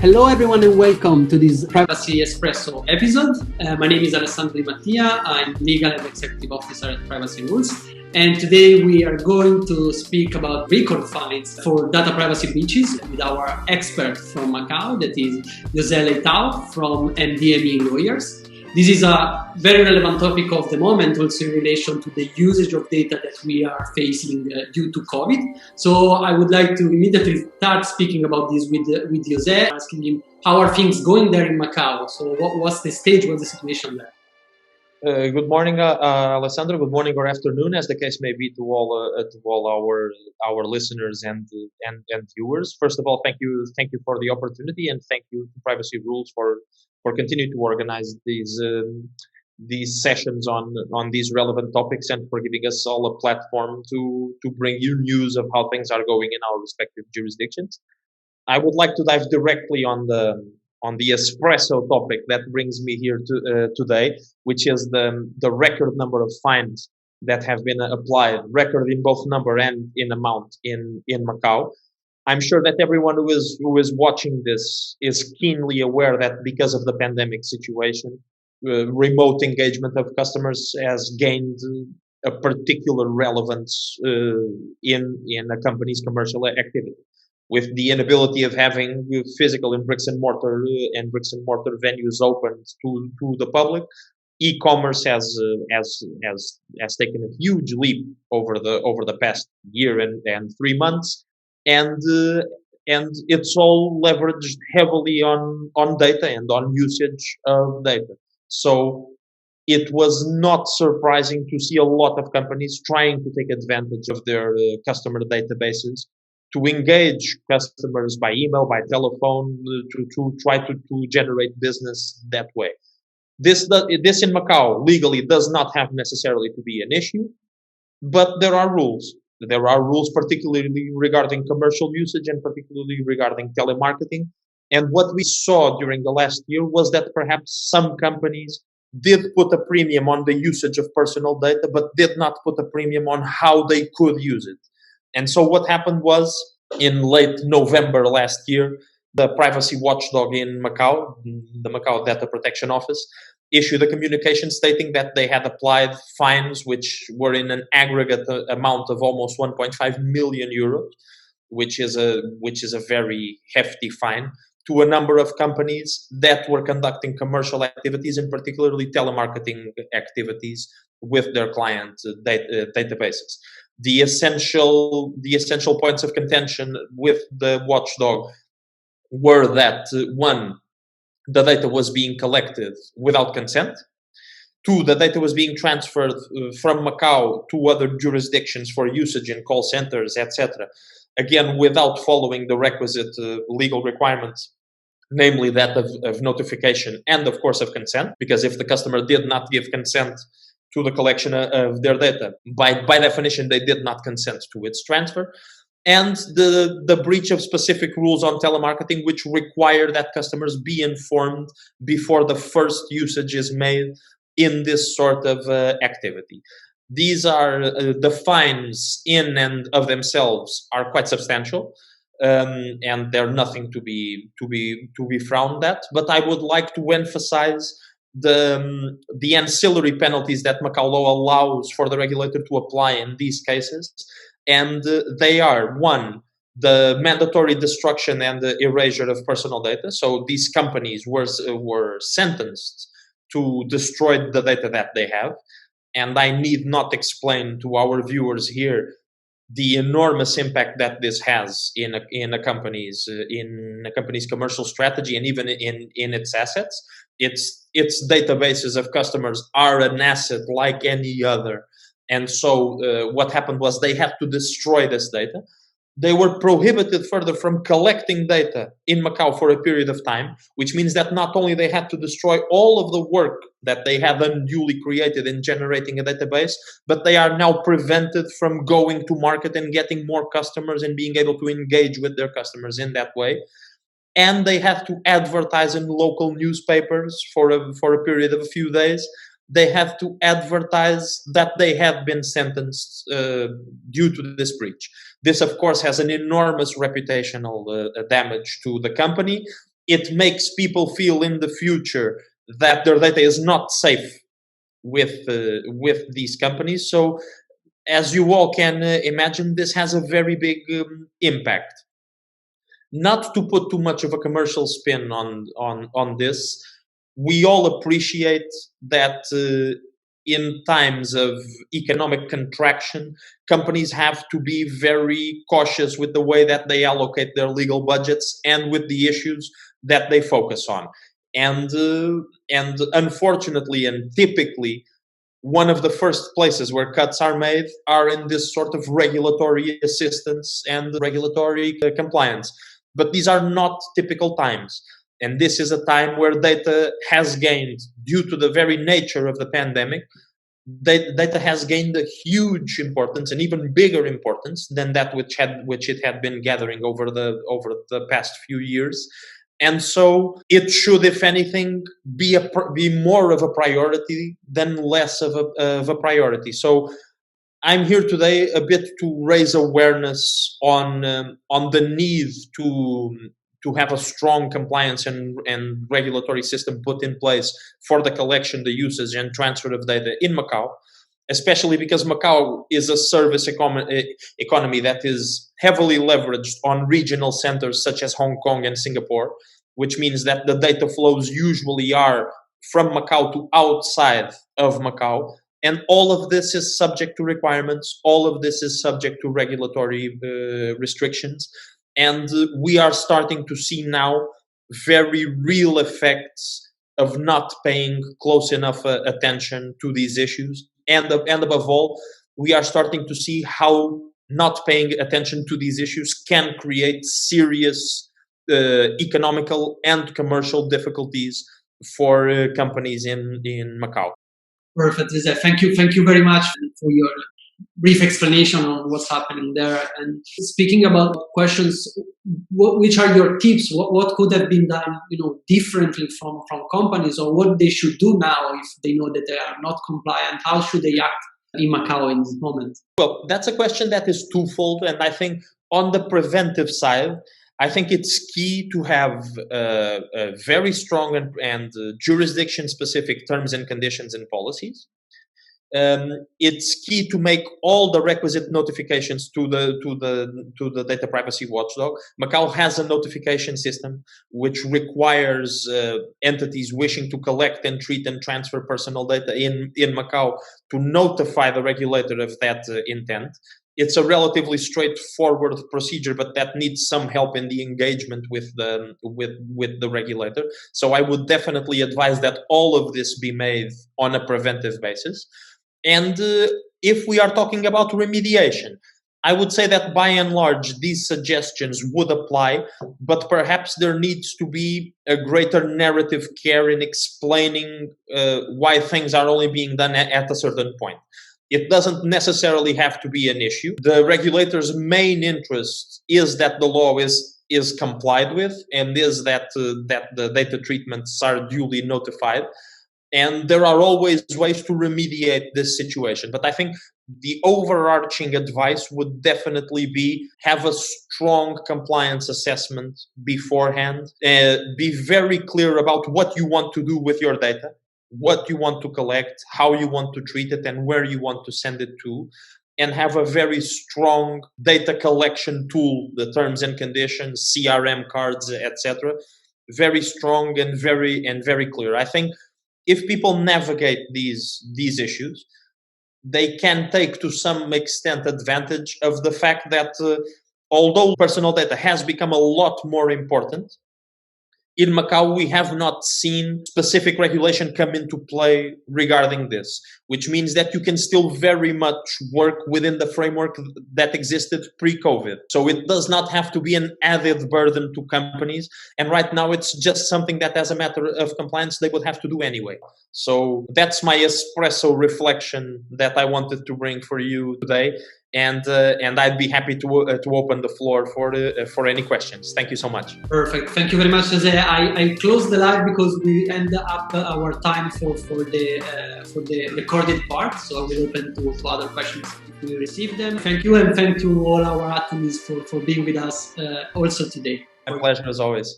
Hello everyone and welcome to this Privacy Espresso episode. My name is Alessandro Di Mattia. I'm Legal and Executive Officer at Privacy Rules. And today we are going to speak about record fines for data privacy breaches with our expert from Macau, that is José Leitão from MdME Lawyers. This is a very relevant topic of the moment, also in relation to the usage of data that we are facing due to COVID. So I would like to immediately start speaking about this with José, asking him how are things going there in Macau. So what's the stage, what's the situation there? Good morning, Alessandro. Good morning or afternoon, as the case may be, to all our listeners and viewers. First of all, thank you for the opportunity, and thank you to Privacy Rules for continuing to organize these sessions on these relevant topics, and for giving us all a platform to bring you news of how things are going in our respective jurisdictions. I would like to dive directly on the espresso topic that brings me here today, which is the record number of fines that have been applied, record in both number and in amount in Macau. I'm sure that everyone who is watching this is keenly aware that because of the pandemic situation, remote engagement of customers has gained a particular relevance in a company's commercial activity. With the inability of having physical and bricks and mortar venues open to the public, e-commerce has taken a huge leap over the past year and 3 months, and it's all leveraged heavily on data and on usage of data. So it was not surprising to see a lot of companies trying to take advantage of their customer databases to engage customers by email, by telephone, to try to generate business that way. This in Macau legally does not have necessarily to be an issue, but there are rules. There are rules particularly regarding commercial usage and particularly regarding telemarketing. And what we saw during the last year was that perhaps some companies did put a premium on the usage of personal data, but did not put a premium on how they could use it. And so what happened was, in late November last year, the privacy watchdog in Macau, the Macau Data Protection Office, issued a communication stating that they had applied fines which were in an aggregate amount of almost 1.5 million euros, which is a very hefty fine, to a number of companies that were conducting commercial activities, and particularly telemarketing activities with their client databases. The essential points of contention with the watchdog were that, one, the data was being collected without consent. Two, the data was being transferred from Macau to other jurisdictions for usage in call centers, etc. Again, without following the requisite legal requirements, namely that of notification and, of course, of consent, because if the customer did not give consent to the collection of their data, by definition, they did not consent to its transfer. And the breach of specific rules on telemarketing, which require that customers be informed before the first usage is made in this sort of activity. These are the fines in and of themselves are quite substantial, and they're nothing to be frowned at. But I would like to emphasize the ancillary penalties that Macau law allows for the regulator to apply in these cases. And they are, one, the mandatory destruction and the erasure of personal data. So these companies were sentenced to destroy the data that they have. And I need not explain to our viewers here the enormous impact that this has in a company's commercial strategy, and even in its assets. Its databases of customers are an asset like any other. And so what happened was they had to destroy this data. They were prohibited further from collecting data in Macau for a period of time, which means that not only they had to destroy all of the work that they had unduly created in generating a database, but they are now prevented from going to market and getting more customers and being able to engage with their customers in that way. And they have to advertise in local newspapers for a period of a few days. They have to advertise that they have been sentenced due to this breach. This, of course, has an enormous reputational damage to the company. it makes people feel in the future that their data is not safe with these companies. So, as you all can imagine, this has a very big impact. Not to put too much of a commercial spin on this, we all appreciate that in times of economic contraction, companies have to be very cautious with the way that they allocate their legal budgets and with the issues that they focus on. And unfortunately and typically, one of the first places where cuts are made are in this sort of regulatory assistance and regulatory compliance. But these are not typical times. And this is a time where data has gained, due to the very nature of the pandemic, data has gained a huge importance, an even bigger importance than that which it had been gathering over the past few years. And so it should, if anything, be more of a priority than less of a priority. So I'm here today a bit to raise awareness on the need to have a strong compliance and regulatory system put in place for the collection, the usage, and transfer of data in Macau, especially because Macau is a service economy that is heavily leveraged on regional centers such as Hong Kong and Singapore, which means that the data flows usually are from Macau to outside of Macau. And all of this is subject to requirements. All of this is subject to regulatory restrictions. And we are starting to see now very real effects of not paying close enough attention to these issues. And above all, we are starting to see how not paying attention to these issues can create serious economical and commercial difficulties for companies in Macau. Perfect, José. Thank you very much for your brief explanation on what's happening there. And speaking about questions, which are your tips? What could have been done, differently from companies, or what they should do now if they know that they are not compliant? How should they act in Macau in this moment? Well, that's a question that is twofold, and I think on the preventive side, I think it's key to have a very strong and jurisdiction-specific terms and conditions and policies. It's key to make all the requisite notifications to the data privacy watchdog. Macau has a notification system which requires entities wishing to collect and treat and transfer personal data in Macau to notify the regulator of that intent. It's a relatively straightforward procedure, but that needs some help in the engagement with the regulator. So I would definitely advise that all of this be made on a preventive basis. And if we are talking about remediation, I would say that by and large, these suggestions would apply, but perhaps there needs to be a greater narrative care in explaining why things are only being done at a certain point. It doesn't necessarily have to be an issue. The regulator's main interest is that the law is complied with, and is that the data treatments are duly notified. And there are always ways to remediate this situation. But I think the overarching advice would definitely be have a strong compliance assessment beforehand. Be very clear about what you want to do with your data, what you want to collect, how you want to treat it, and where you want to send it to. And have a very strong data collection tool, the terms and conditions, CRM cards, etc. Very strong and very clear. I think if people navigate these issues, they can take to some extent advantage of the fact that although personal data has become a lot more important, in Macau, we have not seen specific regulation come into play regarding this, which means that you can still very much work within the framework that existed pre-COVID. So it does not have to be an added burden to companies. And right now, it's just something that, as a matter of compliance, they would have to do anyway. So that's my espresso reflection that I wanted to bring for you today. And I'd be happy to open the floor for any questions. Thank you so much. Perfect. Thank you very much, José. I closed the live because we end up our time for the recorded part. So I will open to other questions if we receive them. Thank you, and thank you all our attendees for being with us also today. My pleasure as always.